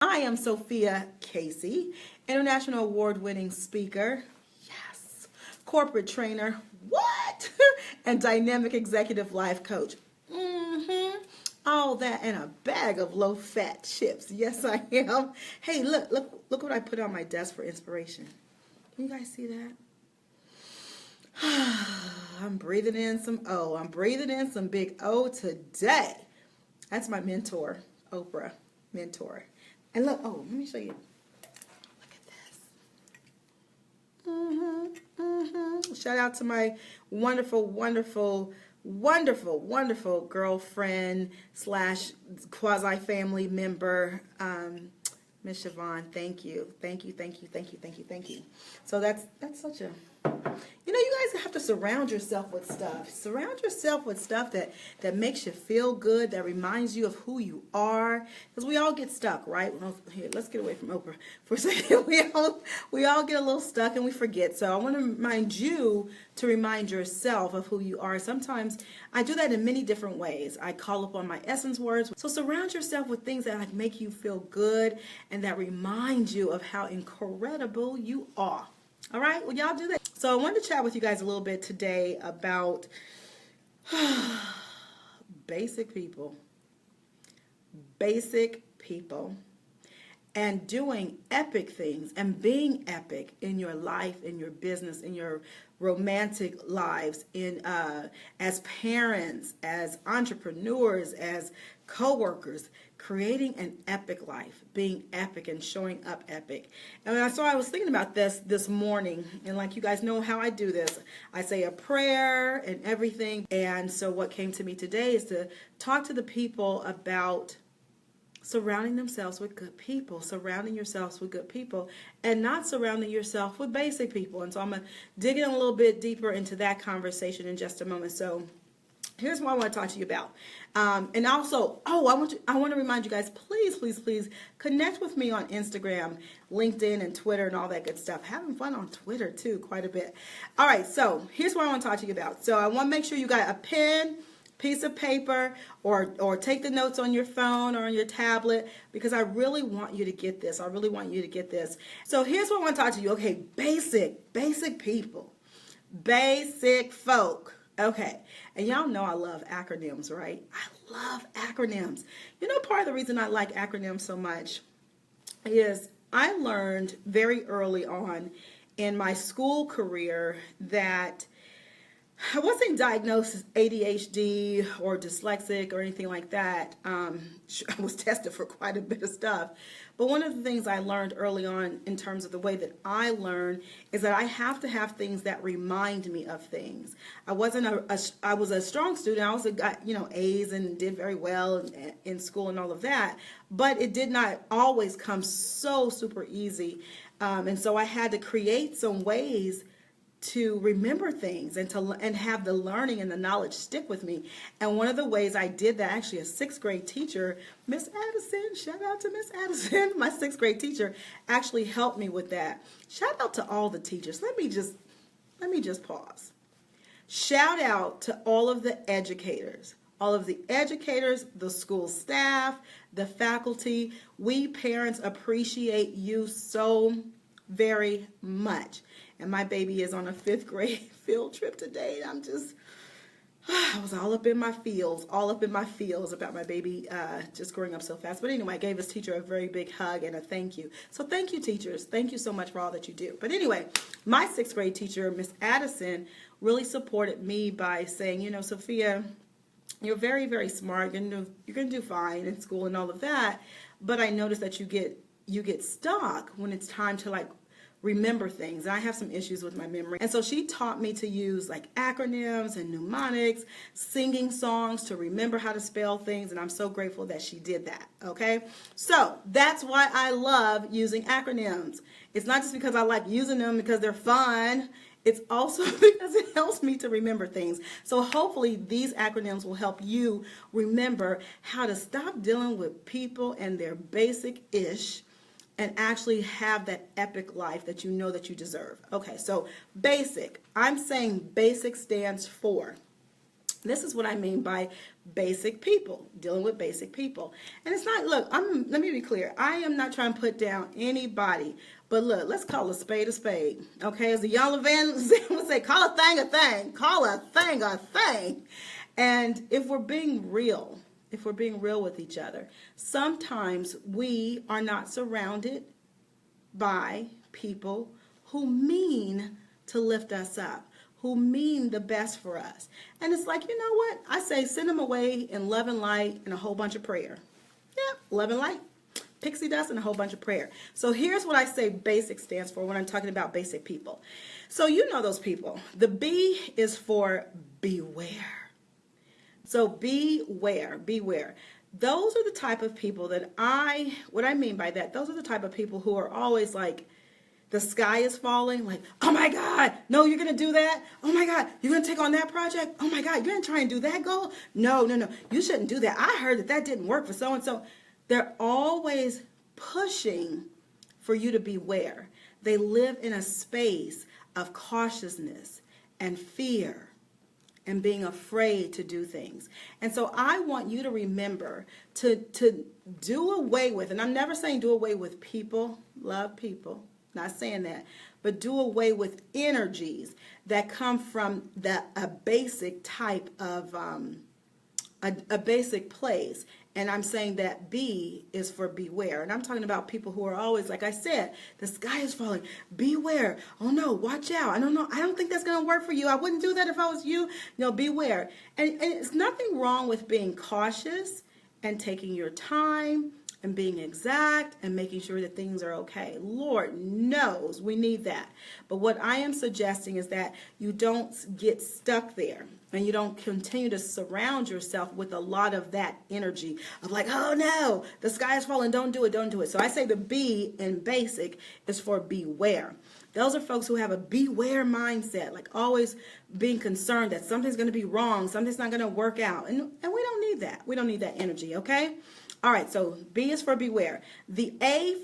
I am Sophia Casey, international award-winning speaker, yes, corporate trainer, what? And dynamic executive life coach. All that and a bag of low-fat chips. Yes, I am. Hey, look what I put on my desk for inspiration. Can you guys see that? I'm breathing in some O. I'm breathing in some big O today. That's my mentor, Oprah mentor. And look, oh, let me show you. Look at this. Shout out to my wonderful, wonderful, wonderful, wonderful girlfriend / quasi-family member, Miss Siobhan. Thank you. Thank you, thank you, thank you, thank you, thank you. So that's such a... you guys have to surround yourself with stuff. Surround yourself with stuff that makes you feel good, that reminds you of who you are. Because we all get stuck, right? Here, let's get away from Oprah for a second. We all get a little stuck and we forget. So I want to remind you to remind yourself of who you are. Sometimes I do that in many different ways. I call upon my essence words. So surround yourself with things that make you feel good and that remind you of how incredible you are. All right, well, y'all do that. So I wanted to chat with you guys a little bit today about basic people, and doing epic things and being epic in your life, in your business, in your romantic lives, as parents, as entrepreneurs, as co-workers, creating an epic life, being epic and showing up epic. And so I was thinking about this morning, and like you guys know how I do this. I say a prayer and everything. And so what came to me today is to talk to the people about surrounding themselves with good people, surrounding yourselves with good people, and not surrounding yourself with basic people. And so I'm going to dig in a little bit deeper into that conversation in just a moment. So here's what I want to talk to you about. And also, I want to remind you guys, please connect with me on Instagram, LinkedIn, and Twitter, and all that good stuff. Having fun on Twitter, too, quite a bit. All right, so here's what I want to talk to you about. So I want to make sure you got a pen, piece of paper, or take the notes on your phone or on your tablet, because I really want you to get this. I really want you to get this. So here's what I want to talk to you. Okay, basic people, basic folk. Okay, and y'all know I love acronyms, right? I love acronyms. Part of the reason I like acronyms so much is I learned very early on in my school career that I wasn't diagnosed as ADHD or dyslexic or anything like that. I was tested for quite a bit of stuff. But one of the things I learned early on in terms of the way that I learn is that I have to have things that remind me of things. I was a strong student. I also got, A's and did very well in school and all of that. But it did not always come so super easy. And so I had to create some ways to remember things and have the learning and the knowledge stick with me. And one of the ways I did that, actually a 6th grade teacher, Miss Addison, shout out to Miss Addison, my 6th grade teacher actually helped me with that. Shout out to all the teachers. Let me just pause. Shout out to all of the educators. All of the educators, the school staff, the faculty. We parents appreciate you so very much. And my baby is on a 5th grade field trip today. And I was all up in my feels about my baby just growing up so fast. But anyway, I gave his teacher a very big hug and a thank you. So thank you, teachers. Thank you so much for all that you do. But anyway, my 6th grade teacher, Miss Addison, really supported me by saying, Sophia, you're very, very smart. You're going to do fine in school and all of that. But I noticed that you get stuck when it's time to remember things. And I have some issues with my memory. And so she taught me to use acronyms and mnemonics, singing songs to remember how to spell things. And I'm so grateful that she did that. Okay. So that's why I love using acronyms. It's not just because I like using them because they're fun. It's also because it helps me to remember things. So hopefully these acronyms will help you remember how to stop dealing with people and their basic-ish and actually have that epic life that you know that you deserve. Okay, so basic. I'm saying basic stands for This is what I mean by basic people, dealing with basic people. And it's not, look, let me be clear. I am not trying to put down anybody. But look, let's call a spade, okay? As the young Levan would say, call a thing a thing. Call a thing a thing. And if we're being real with each other, sometimes we are not surrounded by people who mean to lift us up, who mean the best for us. And it's like, you know what? I say send them away in love and light and a whole bunch of prayer. Yeah, love and light, pixie dust, and a whole bunch of prayer. So here's what I say BASIC stands for when I'm talking about basic people. So you know those people. The B is for beware. So beware. Those are the type of people that what I mean by that, those are the type of people who are always like, the sky is falling, like, oh my God, no, you're going to do that? Oh my God, you're going to take on that project? Oh my God, you're going to try and do that goal? No, you shouldn't do that. I heard that didn't work for so-and-so. They're always pushing for you to beware. They live in a space of cautiousness and fear and being afraid to do things. And so I want you to remember to do away with, and I'm never saying do away with people, love people, not saying that, but do away with energies that come from a basic type of, a basic place. And I'm saying that B is for beware. And I'm talking about people who are always, like I said, the sky is falling. Beware. Oh no, watch out. I don't know. I don't think that's going to work for you. I wouldn't do that if I was you. No, beware. And it's nothing wrong with being cautious and taking your time and being exact and making sure that things are okay. Lord knows we need that. But what I am suggesting is that you don't get stuck there and you don't continue to surround yourself with a lot of that energy of like, oh no, the sky is falling, don't do it. So I say the B in BASIC is for beware. Those are folks who have a beware mindset, like always being concerned that something's going to be wrong, something's not going to work out. And we don't need that. We don't need that energy, okay? All right, so B is for beware. The A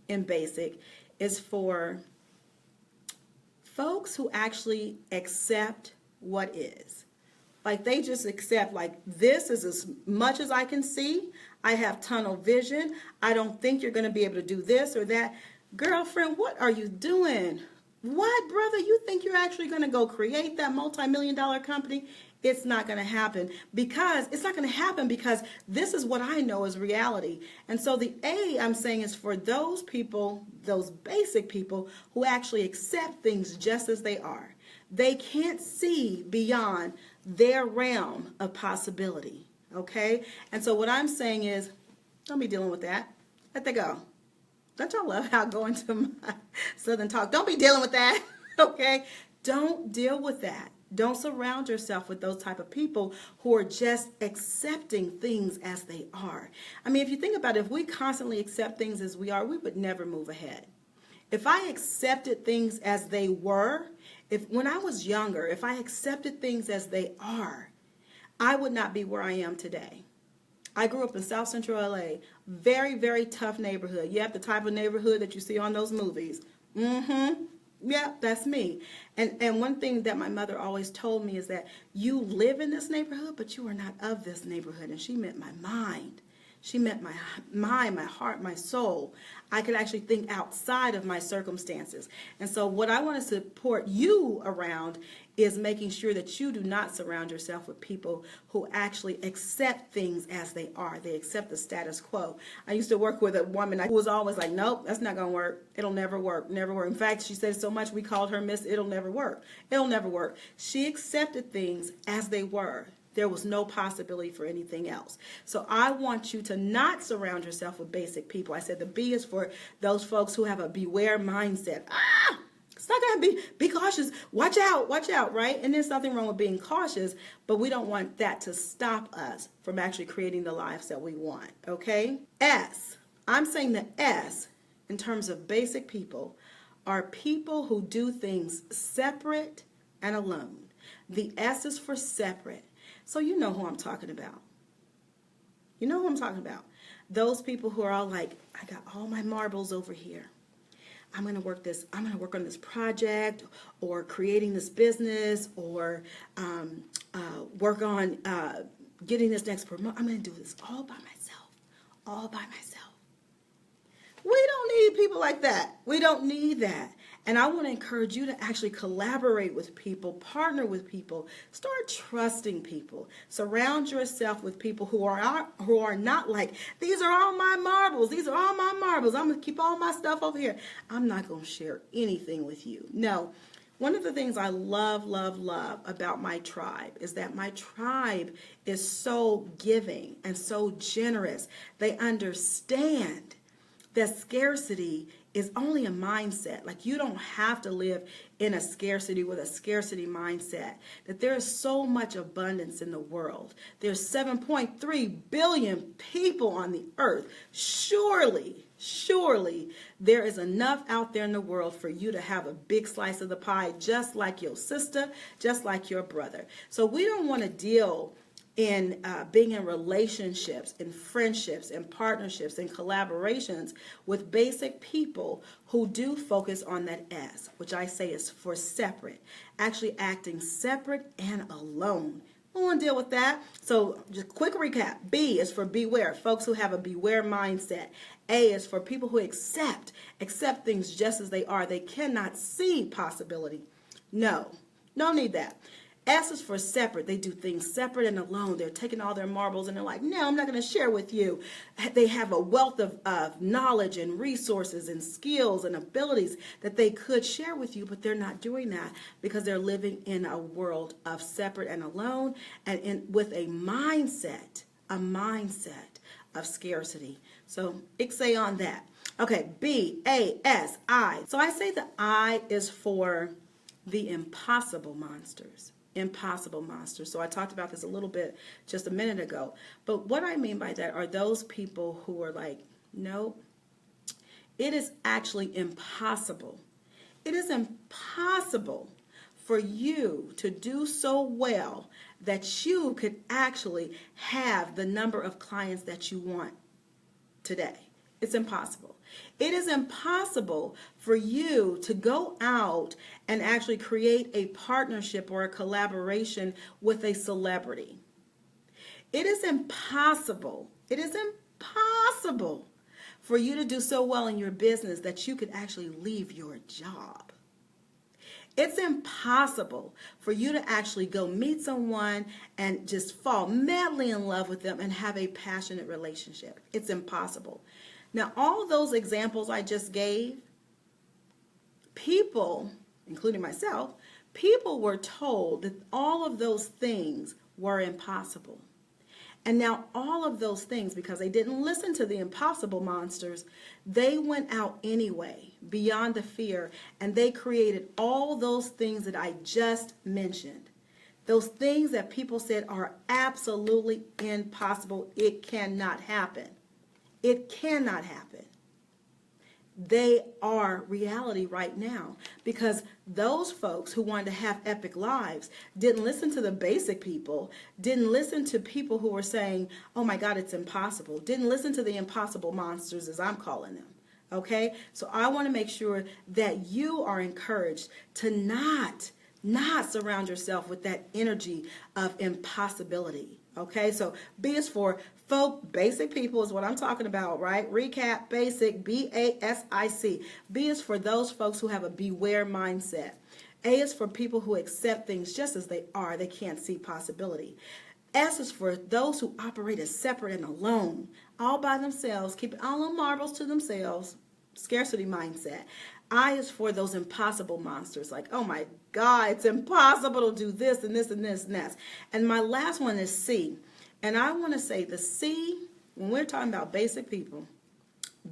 in BASIC is for folks who actually accept what is. Like they just accept, like, this is as much as I can see. I have tunnel vision. I don't think you're going to be able to do this or that. Girlfriend, what are you doing? What, brother? You think you're actually going to go create that multi-million-dollar company? It's not going to happen because this is what I know is reality. And so the A I'm saying is for those people, those basic people who actually accept things just as they are. They can't see beyond their realm of possibility. Okay? And so what I'm saying is, don't be dealing with that. Let that go. Don't y'all love how I go into my Southern talk? Don't be dealing with that. Okay? Don't deal with that. Don't surround yourself with those type of people who are just accepting things as they are. I mean, if you think about it, if we constantly accept things as we are, we would never move ahead. If I accepted things as they were, when I was younger, if I accepted things as they are, I would not be where I am today. I grew up in South Central LA, very, very tough neighborhood. You have the type of neighborhood that you see on those movies. Yeah, that's me. And one thing that my mother always told me is that you live in this neighborhood, but you are not of this neighborhood. And she meant my mind. She meant my mind, my heart, my soul. I could actually think outside of my circumstances. And so what I want to support you around is making sure that you do not surround yourself with people who actually accept things as they are. They accept the status quo. I used to work with a woman who was always like, nope, that's not going to work. It'll never work. Never work. In fact, she said so much we called her Miss It'll Never Work. It'll never work. She accepted things as they were. There was no possibility for anything else. So I want you to not surround yourself with basic people. I said the B is for those folks who have a beware mindset. It's not going to be cautious. Watch out, right? And there's nothing wrong with being cautious, but we don't want that to stop us from actually creating the lives that we want, okay? S, I'm saying the S in terms of basic people are people who do things separate and alone. The S is for separate. So you know who I'm talking about. You know who I'm talking about. Those people who are all like, I got all my marbles over here. I'm going to work on this project, or creating this business, or work on getting this next promotion. I'm going to do this all by myself, all by myself. We don't need people like that. We don't need that. And I want to encourage you to actually collaborate with people, partner with people, start trusting people. Surround yourself with people who are not like, these are all my marbles. These are all my marbles. I'm going to keep all my stuff over here. I'm not going to share anything with you. No. One of the things I love about my tribe is that my tribe is so giving and so generous. They understand that scarcity is only a mindset. Like, you don't have to live in a scarcity with a scarcity mindset. That there is so much abundance in the world. There's 7.3 billion people on the earth. Surely there is enough out there in the world for you to have a big slice of the pie, just like your sister, just like your brother. So we don't want to deal in being in relationships, in friendships, in partnerships, in collaborations with basic people who do focus on that S, which I say is for separate, actually acting separate and alone. We want to deal with that. So just quick recap. B is for beware, folks who have a beware mindset. A is for people who accept things just as they are. They cannot see possibility. No need that. S is for separate. They do things separate and alone. They're taking all their marbles and they're like, no, I'm not going to share with you. They have a wealth of knowledge and resources and skills and abilities that they could share with you, but they're not doing that because they're living in a world of separate and alone, and with a mindset of scarcity. So ixay on that. Okay, B.A.S.I. So I say the I is for the impossible monsters. Impossible monsters. So I talked about this a little bit just a minute ago. But what I mean by that are those people who are like, no, it is actually impossible. It is impossible for you to do so well that you could actually have the number of clients that you want today. It's impossible. It is impossible for you to go out and actually create a partnership or a collaboration with a celebrity. It is impossible. It is impossible for you to do so well in your business that you could actually leave your job. It's impossible for you to actually go meet someone and just fall madly in love with them and have a passionate relationship. It's impossible. Now, all those examples I just gave, people, including myself, people were told that all of those things were impossible. And now all of those things, because they didn't listen to the impossible monsters, they went out anyway, beyond the fear, and they created all those things that I just mentioned. Those things that people said are absolutely impossible. It cannot happen. It cannot happen. They are reality right now, because those folks who wanted to have epic lives didn't listen to the basic people, didn't listen to people who were saying, oh my God, it's impossible, didn't listen to the impossible monsters, as I'm calling them. Okay? So I want to make sure that you are encouraged to not surround yourself with that energy of impossibility. Okay, so B is for basic people is what I'm talking about, right? Recap, basic, B.A.S.I.C. B is for those folks who have a beware mindset. A is for people who accept things just as they are. They can't see possibility. S is for those who operate as separate and alone, all by themselves, keeping all the marbles to themselves, scarcity mindset. I is for those impossible monsters, like, oh my God, it's impossible to do this and this and this and that. And my last one is C. And I want to say the C, when we're talking about basic people,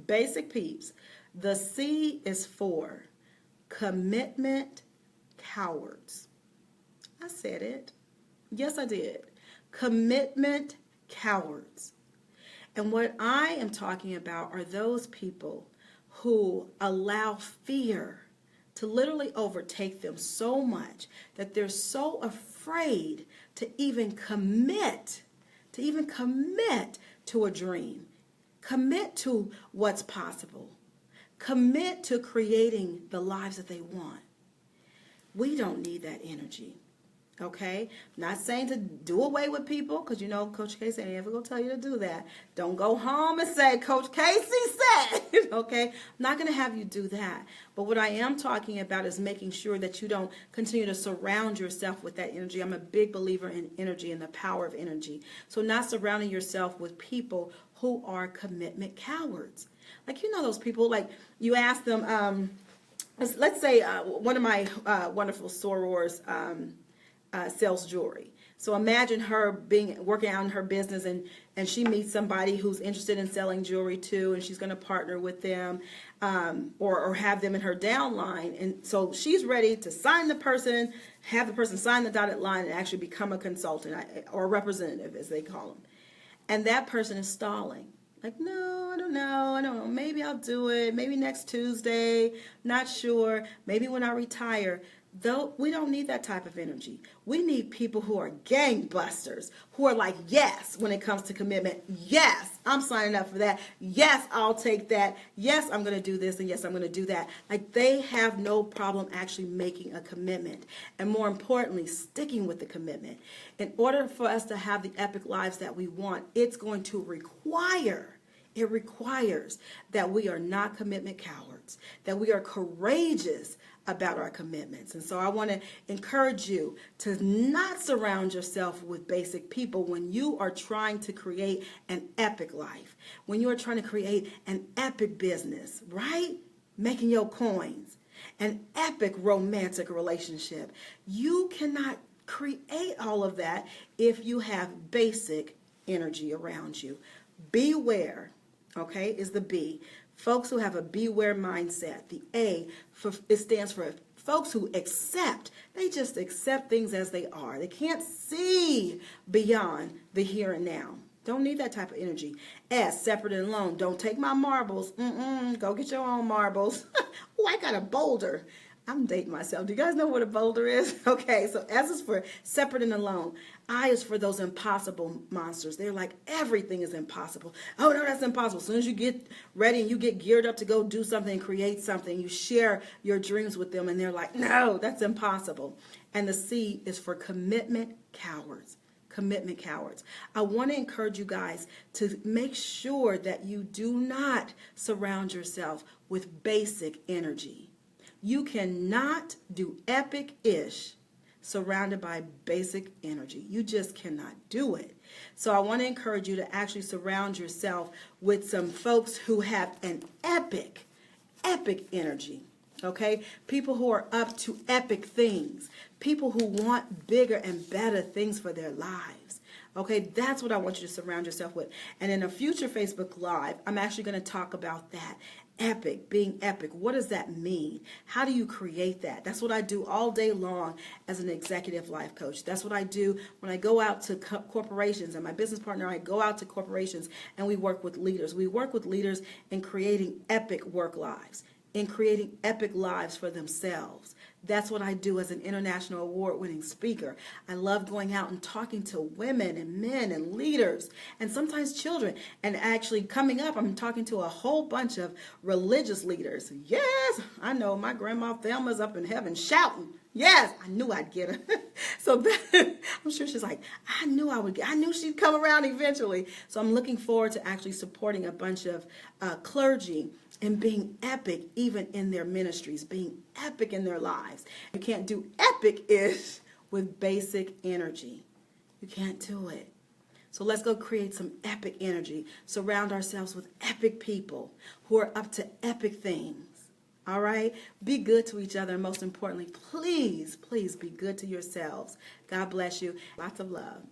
basic peeps, the C is for commitment cowards. I said it. Yes, I did. Commitment cowards. And what I am talking about are those people who allow fear to literally overtake them so much that they're so afraid to even commit to a dream, commit to what's possible, commit to creating the lives that they want. We don't need that energy. Okay? Not saying to do away with people, because you know Coach Casey ain't ever going to tell you to do that. Don't go home and say, Coach Casey said. Okay? I'm not going to have you do that. But what I am talking about is making sure that you don't continue to surround yourself with that energy. I'm a big believer in energy and the power of energy. So not surrounding yourself with people who are commitment cowards. Like, you know those people, like you ask them, let's say one of my wonderful sorors sells jewelry. So imagine her working out in her business, and she meets somebody who's interested in selling jewelry too, and she's going to partner with them or have them in her downline. And so she's ready to sign the person, have the person sign the dotted line, and actually become a consultant or a representative, as they call them. And that person is stalling. Like, no, I don't know. Maybe I'll do it. Maybe next Tuesday. Not sure. Maybe when I retire. Though we don't need that type of energy. We need people who are gangbusters, who are like, yes, when it comes to commitment. Yes, I'm signing up for that. Yes, I'll take that. Yes, I'm going to do this, and yes, I'm going to do that. Like, they have no problem actually making a commitment, and more importantly, sticking with the commitment. In order for us to have the epic lives that we want, it requires that we are not commitment cowards, that we are courageous about our commitments. And so I want to encourage you to not surround yourself with basic people when you are trying to create an epic life, when you are trying to create an epic business, right? Making your coins, an epic romantic relationship. You cannot create all of that if you have basic energy around you. Beware, okay, is the B. Folks who have a beware mindset. The A, it stands for folks who accept. They just accept things as they are. They can't see beyond the here and now. Don't need that type of energy. S, separate and alone. Don't take my marbles. Go get your own marbles. Oh, I got a boulder. I'm dating myself. Do you guys know what a boulder is? Okay, so S is for separate and alone. I is for those impossible monsters. They're like, everything is impossible. Oh, no, that's impossible. As soon as you get ready and you get geared up to go do something, create something, you share your dreams with them, and they're like, no, that's impossible. And the C is for commitment cowards. Commitment cowards. I want to encourage you guys to make sure that you do not surround yourself with basic energy. You cannot do epic-ish surrounded by basic energy. You just cannot do it. So I want to encourage you to actually surround yourself with some folks who have an epic energy. Okay? People who are up to epic things. People who want bigger and better things for their lives. Okay? That's what I want you to surround yourself with. And in a future Facebook Live, I'm actually going to talk about that. Epic, being epic. What does that mean? How do you create that? That's what I do all day long as an executive life coach. That's what I do when I go out to corporations, and my business partner and I go out to corporations and we work with leaders. We work with leaders in creating epic work lives, in creating epic lives for themselves. That's what I do as an international award-winning speaker. I love going out and talking to women and men and leaders and sometimes children. And actually coming up, I'm talking to a whole bunch of religious leaders. Yes, I know my grandma Thelma's up in heaven shouting. Yes, I knew I'd get her. So I'm sure she's like, I knew she'd come around eventually. So I'm looking forward to actually supporting a bunch of clergy and being epic even in their ministries, being epic in their lives. You can't do epic-ish with basic energy. You can't do it. So let's go create some epic energy. Surround ourselves with epic people who are up to epic things. All right? Be good to each other. And most importantly, please, please be good to yourselves. God bless you. Lots of love.